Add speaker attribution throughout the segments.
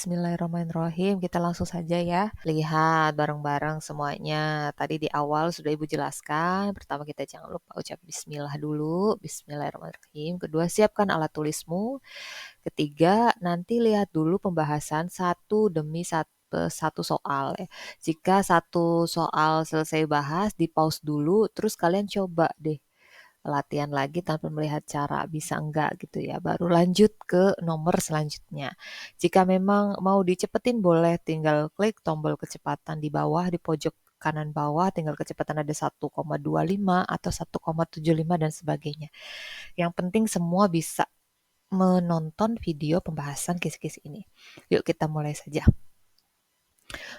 Speaker 1: Bismillahirrahmanirrahim. Kita langsung saja ya. Lihat bareng-bareng semuanya. Tadi di awal sudah Ibu jelaskan. Pertama kita jangan lupa ucap bismillah dulu. Bismillahirrahmanirrahim. Kedua, siapkan alat tulismu. Ketiga, nanti lihat dulu pembahasan satu demi satu soal ya. Jika satu soal selesai bahas, di pause dulu, terus kalian coba deh latihan lagi tanpa melihat cara bisa enggak gitu ya. Baru lanjut ke nomor selanjutnya. Jika memang mau dicepetin boleh tinggal klik tombol kecepatan di bawah di pojok kanan bawah, tinggal kecepatan ada 1,25 atau 1,75 dan sebagainya. Yang penting semua bisa menonton video pembahasan kisi-kisi ini. Yuk kita mulai saja.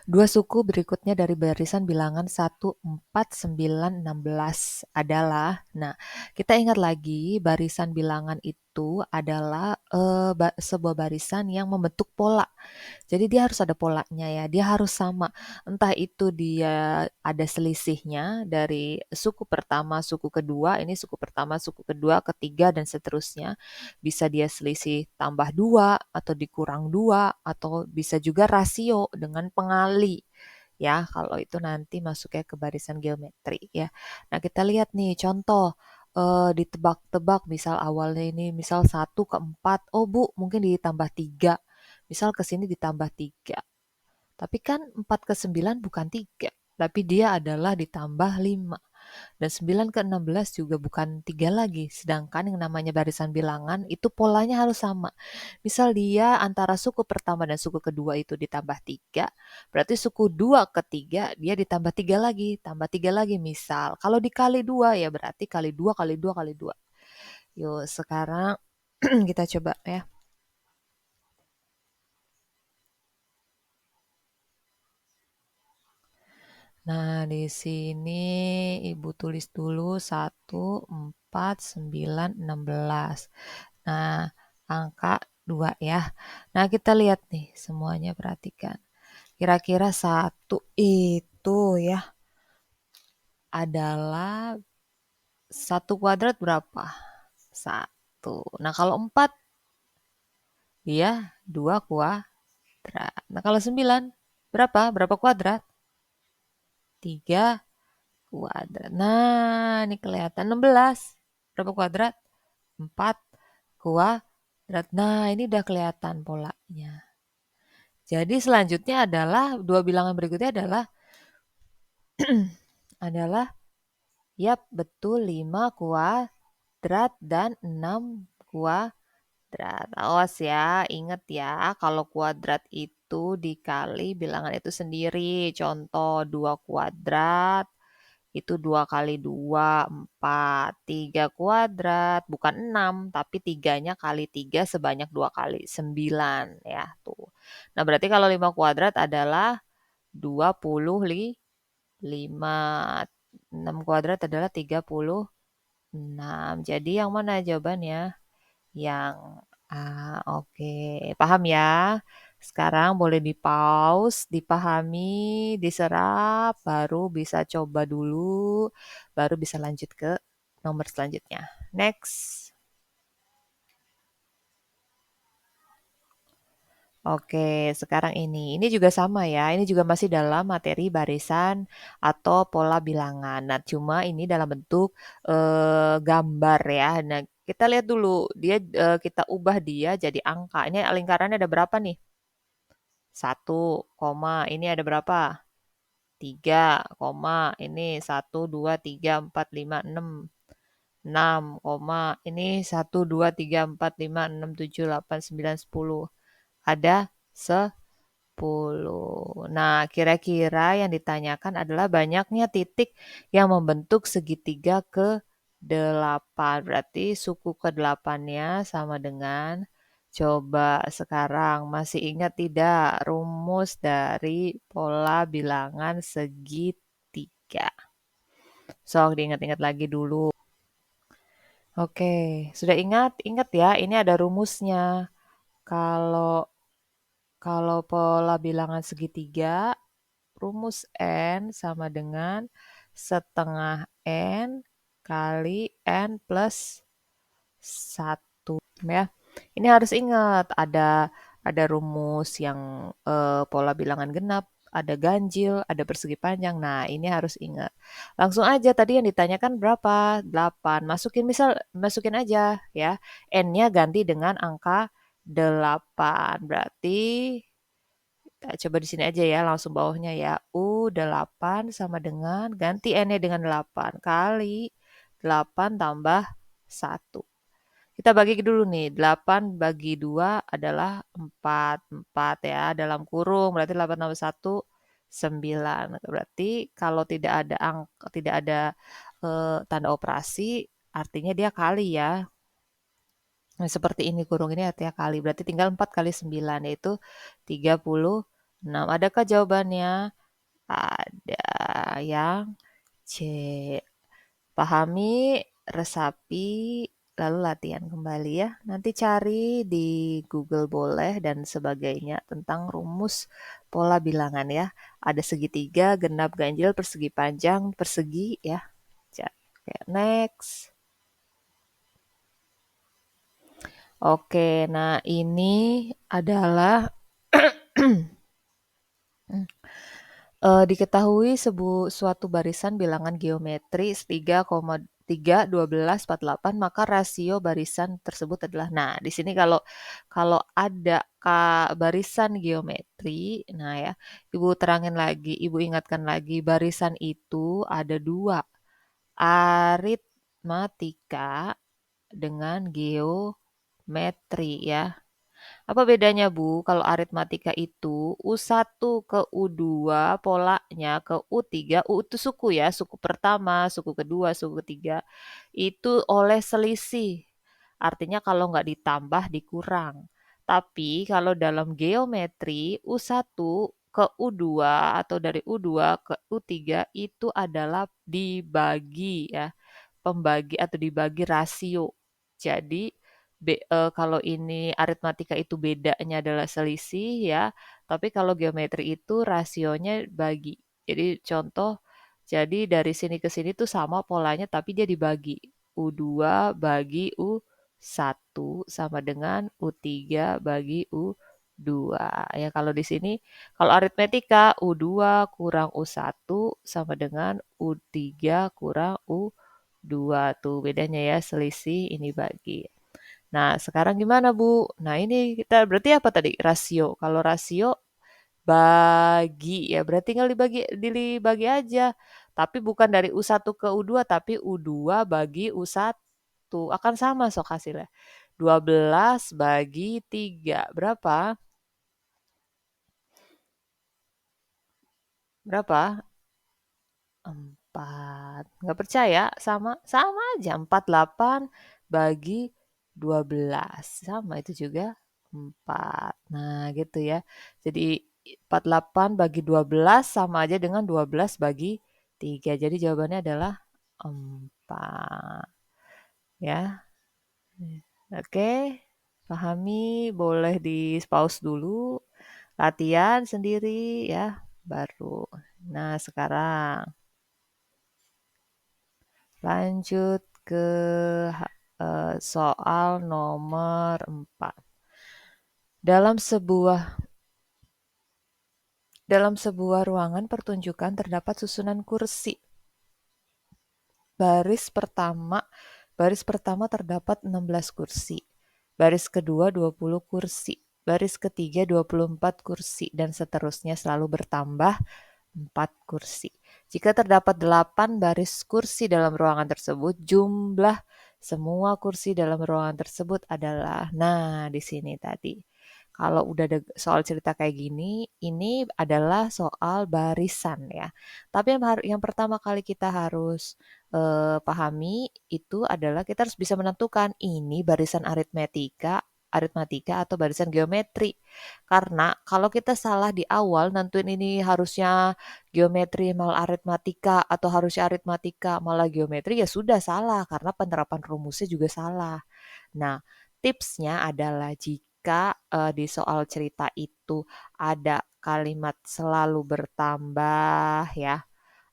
Speaker 1: Dua suku berikutnya dari barisan bilangan 1, 4, 9, 16 adalah, nah kita ingat lagi barisan bilangan itu adalah sebuah barisan yang membentuk pola. Jadi dia harus ada polanya ya, dia harus sama. Entah itu dia ada selisihnya dari suku pertama, suku kedua, ini suku pertama, suku kedua, ketiga, dan seterusnya. Bisa dia selisih tambah 2, atau dikurang 2, atau bisa juga rasio dengan pengali. Ya, kalau itu nanti masuknya ke barisan geometri ya. Nah, kita lihat nih contoh ditebak-tebak misal awalnya ini misal 1 ke 4, oh Bu mungkin ditambah 3. Misal ke sini ditambah 3. Tapi kan 4 ke 9 bukan 3, tapi dia adalah ditambah 5. Dan 9 ke 16 juga bukan 3 lagi. Sedangkan yang namanya barisan bilangan itu polanya harus sama. Misal dia antara suku pertama dan suku kedua itu ditambah 3, berarti suku 2 ke 3 dia ditambah 3 lagi, tambah 3 lagi misal. Kalau dikali 2 ya berarti kali 2 kali 2 kali 2. Yuk sekarang kita coba ya. Nah, di sini Ibu tulis dulu 1, 4, 9, 16. Nah, angka 2 ya. Nah, kita lihat nih semuanya perhatikan. Kira-kira 1 itu ya adalah 1 kuadrat berapa? 1. Nah, kalau 4 dia 2 kuadrat. Nah, kalau 9 berapa? Berapa kuadrat? 3 kuadrat. Nah, ini kelihatan 16. Berapa kuadrat? 4 kuadrat. Nah, ini udah kelihatan polanya. Jadi selanjutnya adalah dua bilangan berikutnya adalah yap, betul 5 kuadrat dan 6 kuadrat. Awas ya, ingat ya, kalau kuadrat itu dikali bilangan itu sendiri. Contoh 2 kuadrat itu 2 kali 2, 4. 3 kuadrat, bukan 6, tapi 3-nya kali 3 sebanyak 2 kali 9. Ya, tuh. Nah, berarti kalau 5 kuadrat adalah 25. 6 kuadrat adalah 36. Jadi yang mana jawabannya? Yang A. Oke, paham ya? Sekarang boleh di-pause, dipahami, diserap, baru bisa coba dulu, baru bisa lanjut ke nomor selanjutnya. Next. Oke, sekarang ini. Ini juga sama ya. Ini juga masih dalam materi barisan atau pola bilangan. Nah, cuma ini dalam bentuk gambar ya. Nah, kita lihat dulu. Kita ubah dia jadi angka. Ini lingkarannya ada berapa nih? 1, koma. Ini ada berapa? 3, koma. Ini 1, 2, 3, 4, 5, 6. 6, koma. Ini 1, 2, 3, 4, 5, 6, 7, 8, 9, 10. Ada 10. Nah, kira-kira yang ditanyakan adalah banyaknya titik yang membentuk segitiga ke-8. Berarti suku ke-8-nya sama dengan, coba sekarang masih ingat tidak rumus dari pola bilangan segitiga? Sok diingat-ingat lagi dulu. Oke, sudah ingat? Ingat ya, ini ada rumusnya. Kalau Kalau pola bilangan segitiga, rumus N sama dengan setengah N kali N plus 1. Ya. Ini harus ingat, Ada rumus yang pola bilangan genap, ada ganjil, ada persegi panjang. Nah, ini harus ingat. Langsung aja tadi yang ditanyakan berapa? 8. Masukin aja ya. N-nya ganti dengan angka 8. Berarti coba di sini aja ya, langsung bawahnya ya. U8 sama dengan ganti N-nya dengan 8 kali 8 tambah 1. Kita bagi dulu nih, 8 bagi 2 adalah 4. 4 ya, dalam kurung, berarti 8 tambah 1, 9. Berarti kalau tidak ada tanda operasi, artinya dia kali ya. Nah, seperti ini, kurung ini artinya kali. Berarti tinggal 4 kali 9, yaitu 36. Adakah jawabannya? Ada yang C. Pahami, resapi, lalu latihan kembali ya. Nanti cari di Google boleh dan sebagainya tentang rumus pola bilangan ya. Ada segitiga, genap, ganjil, persegi panjang, persegi ya. Oke, next. Oke, nah ini adalah diketahui suatu barisan bilangan geometri 3,3, 12, 48, maka rasio barisan tersebut adalah. Nah, di sini kalau kalau ada barisan geometri, nah ya, Ibu terangin lagi, Ibu ingatkan lagi, barisan itu ada dua, aritmatika dengan geometri ya. Apa bedanya, Bu? Kalau aritmatika itu U1 ke U2 polanya ke U3, U itu suku ya, suku pertama, suku kedua, suku ketiga, itu oleh selisih. Artinya kalau nggak ditambah dikurang. Tapi kalau dalam geometri U1 ke U2 atau dari U2 ke U3 itu adalah dibagi ya, pembagi atau dibagi rasio. Jadi kalau ini aritmatika itu bedanya adalah selisih ya, tapi kalau geometri itu rasionya bagi. Jadi contoh, jadi dari sini ke sini tuh sama polanya tapi dia dibagi. U2 bagi U1 sama dengan U3 bagi U2. Ya kalau di sini, kalau aritmetika U2 kurang U1 sama dengan U3 kurang U2. Tuh bedanya ya, selisih ini bagi. Nah, sekarang gimana, Bu? Nah, ini kita berarti apa tadi? Rasio. Kalau rasio bagi ya, berarti tinggal dibagi aja. Tapi bukan dari U1 ke U2, tapi U2 bagi U1. Akan sama sok hasilnya. 12 bagi 3. Berapa? Berapa? 4. Nggak percaya? Sama, sama aja. 48 bagi 12. Sama itu juga 4. Nah, gitu ya. Jadi 48 bagi 12 sama aja dengan 12 bagi 3. Jadi jawabannya adalah 4. Ya. Oke. Pahami, boleh di-pause dulu. Latihan sendiri ya. Baru. Nah, sekarang lanjut ke soal nomor 4. Dalam sebuah dalam sebuah ruangan pertunjukan terdapat susunan kursi. Baris pertama baris pertama terdapat 16 kursi. Baris kedua 20 kursi. Baris ketiga 24 kursi dan seterusnya selalu bertambah 4 kursi. Jika terdapat 8 baris kursi dalam ruangan tersebut, jumlah semua kursi dalam ruangan tersebut adalah, nah di sini tadi. Kalau udah ada soal cerita kayak gini, ini adalah soal barisan ya. Tapi yang pertama kali kita harus pahami itu adalah kita harus bisa menentukan ini barisan aritmatika atau barisan geometri. Karena kalau kita salah di awal nentuin ini harusnya geometri malah aritmatika atau harusnya aritmatika malah geometri, ya sudah salah karena penerapan rumusnya juga salah. Nah, tipsnya adalah jika di soal cerita itu ada kalimat selalu bertambah ya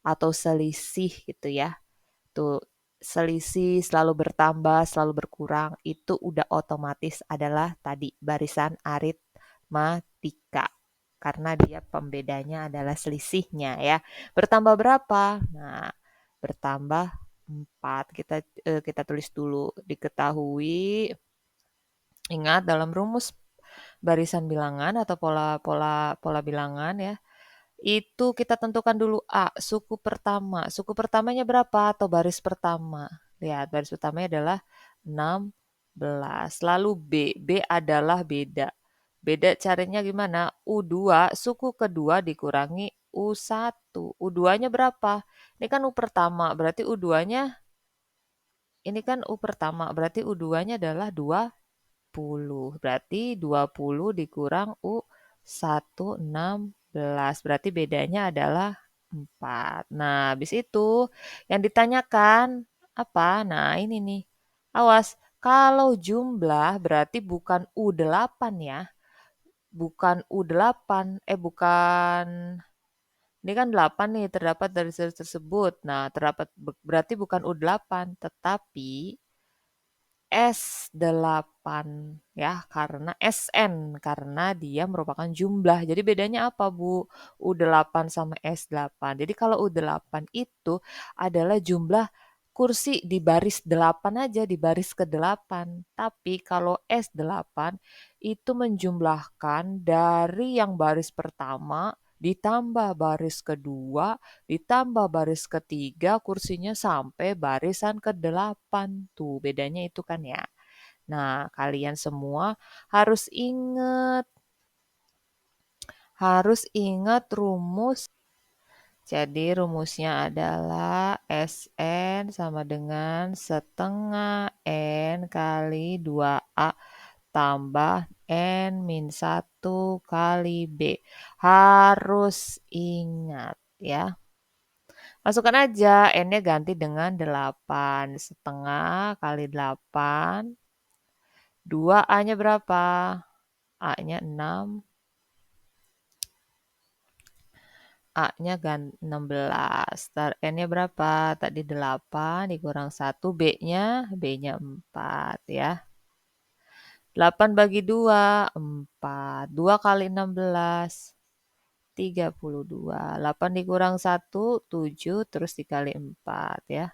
Speaker 1: atau selisih gitu ya. Tuh, selisih selalu bertambah, selalu berkurang, itu udah otomatis adalah tadi barisan aritmatika. matematika. Karena dia pembedanya adalah selisihnya ya. Bertambah berapa? Nah, bertambah 4. Kita tulis dulu. Diketahui, ingat dalam rumus barisan bilangan atau pola bilangan ya, itu kita tentukan dulu A, suku pertama. Suku pertamanya berapa atau baris pertama? Lihat, baris pertamanya adalah 16. Lalu B adalah beda. Beda caranya gimana? U2, suku kedua dikurangi U1. U2-nya berapa? Ini kan U pertama, berarti U2-nya, ini kan U pertama, berarti U2-nya adalah 20. Berarti 20 dikurang U1, 16. Berarti bedanya adalah 4. Nah, habis itu yang ditanyakan apa? Nah, ini nih. Awas, kalau jumlah berarti bukan U8 ya. Bukan U8, bukan. Ini kan 8 nih terdapat dari series tersebut. Nah, berarti bukan U8, tetapi S8 ya, karena SN karena dia merupakan jumlah. Jadi bedanya apa, Bu? U8 sama S8. Jadi kalau U8 itu adalah jumlah kursi di baris 8 aja, di baris ke-8. Tapi kalau S8 itu menjumlahkan dari yang baris pertama ditambah baris kedua ditambah baris ketiga kursinya sampai barisan ke-8. Tuh, bedanya itu kan ya. Nah, kalian semua harus ingat, rumus. Jadi rumusnya adalah SN sama dengan setengah N kali 2A tambah N min 1 kali B. Harus ingat ya. Masukkan aja, N-nya ganti dengan 8. Setengah kali 8. 2A-nya berapa? A-nya 6. A-nya 16. N-nya berapa? Tadi 8 dikurang 1. B-nya 4 ya. 8 bagi 2, 4. 2 kali 16. 32. 8 dikurang 1, 7. Terus dikali 4 ya.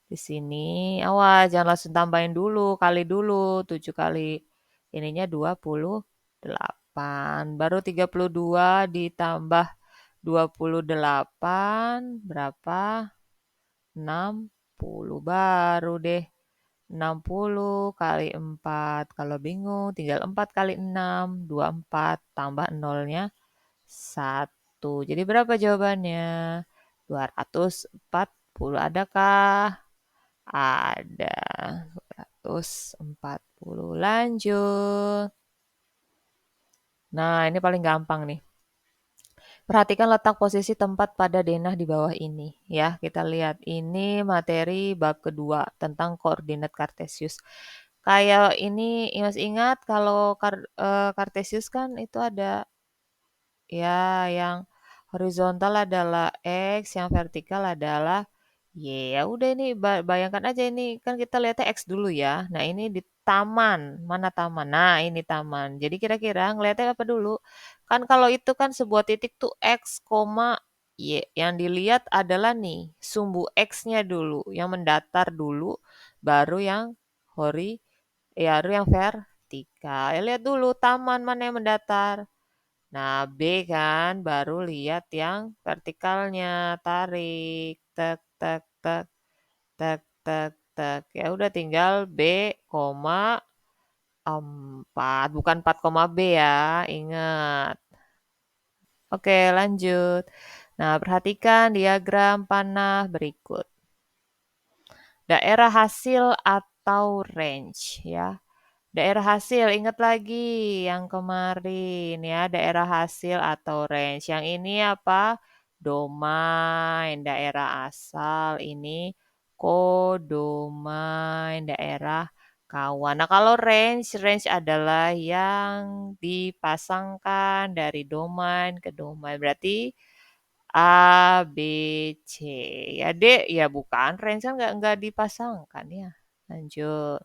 Speaker 1: Di sini, awas jangan langsung tambahin dulu, kali dulu. 7 kali ininya 28. Baru 32 ditambah 28 berapa? 60. Baru deh 60 kali 4. Kalau bingung tinggal 4 kali 6, 24 tambah nolnya 1. Jadi berapa jawabannya? 240. Adakah? Ada 240. Lanjut. Nah, ini paling gampang nih. Perhatikan letak posisi tempat pada denah di bawah ini. Ya, kita lihat. Ini materi bab kedua tentang koordinat Kartesius. Kayak ini, masih ingat kalau Kartesius kan itu ada ya, yang horizontal adalah X, yang vertikal adalah Y. Ya udah ini bayangkan aja ini kan kita lihatnya X dulu ya. Nah, ini di taman. Mana taman? Nah, ini taman. Jadi kira-kira ngelihatnya apa dulu? Kan kalau itu kan sebuah titik tuh X, Y. Yang dilihat adalah nih sumbu X-nya dulu, yang mendatar dulu, baru yang baru yang vertikal. Ya, lihat dulu taman mana yang mendatar. Nah, B kan baru lihat yang vertikalnya, tarik, tek, tek, tek, tek, tek, tek. Ya udah tinggal B, 4, bukan 4, B ya, ingat. Oke, lanjut. Nah, perhatikan diagram panah berikut. Daerah hasil atau range ya. Daerah hasil, ingat lagi yang kemarin ya, daerah hasil atau range. Yang ini apa? Domain, daerah asal. Ini kodomain, daerah kawan. Nah, kalau range adalah yang dipasangkan dari domain ke domain. Berarti A, B, C. Ya, D, ya bukan. Range kan nggak dipasangkan ya. Lanjut.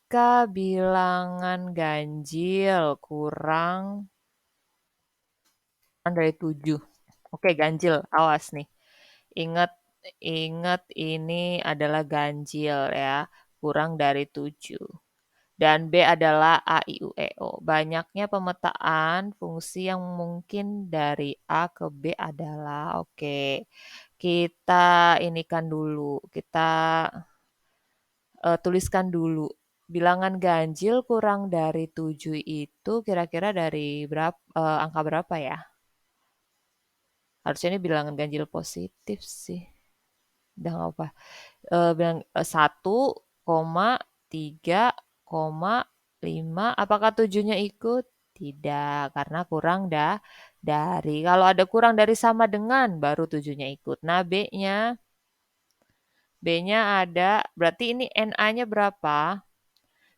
Speaker 1: Jika bilangan ganjil kurang dari 7. Oke, ganjil. Awas nih. Ingat, ingat ini adalah ganjil ya. Kurang dari 7. Dan B adalah A, I, U, E, O. Banyaknya pemetaan fungsi yang mungkin dari A ke B adalah, oke, kita inikan dulu, kita tuliskan dulu. Bilangan ganjil kurang dari 7 itu kira-kira dari angka berapa ya? Harusnya ini bilangan ganjil positif sih. Udah nggak apa. Bilang 1,3,5. Apakah tujuhnya ikut? Tidak, karena kurang dari. Kalau ada kurang dari sama dengan, baru tujuhnya ikut. Nah, B-nya ada, berarti ini NA-nya berapa?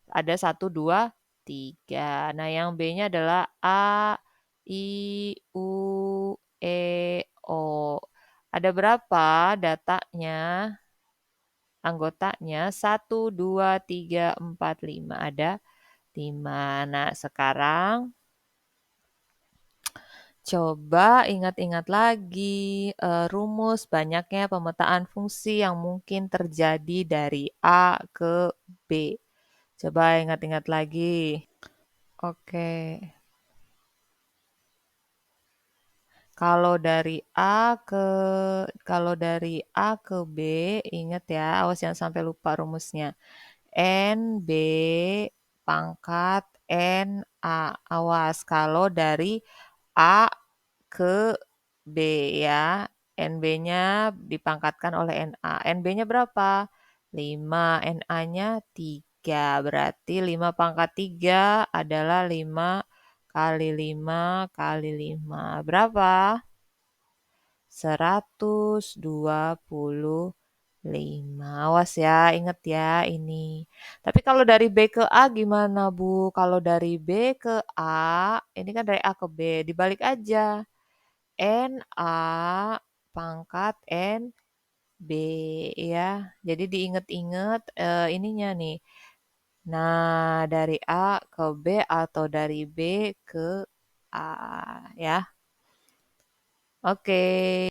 Speaker 1: Ada 1, 2, 3. Nah, yang B-nya adalah A, I, U, E, O. Ada berapa datanya? Anggotanya 1, 2, 3, 4, 5. Ada 5. Nah, sekarang coba ingat-ingat lagi rumus banyaknya pemetaan fungsi yang mungkin terjadi dari A ke B. Coba ingat-ingat lagi. Oke. Kalau dari A ke kalau dari A ke B, ingat ya, awas jangan sampai lupa rumusnya. NB pangkat NA. Awas kalau dari A ke B ya. NB-nya dipangkatkan oleh NA. NB-nya berapa? 5. NA-nya 3. Berarti 5 pangkat 3 adalah 5 kali 5 kali 5. Berapa? 125. Awas ya, inget ya ini. Tapi kalau dari B ke A gimana, Bu? Kalau dari B ke A, ini kan dari A ke B, dibalik aja. NA pangkat NB ya. Jadi diinget-inget ininya nih. Nah, dari A ke B atau dari B ke A ya. Oke.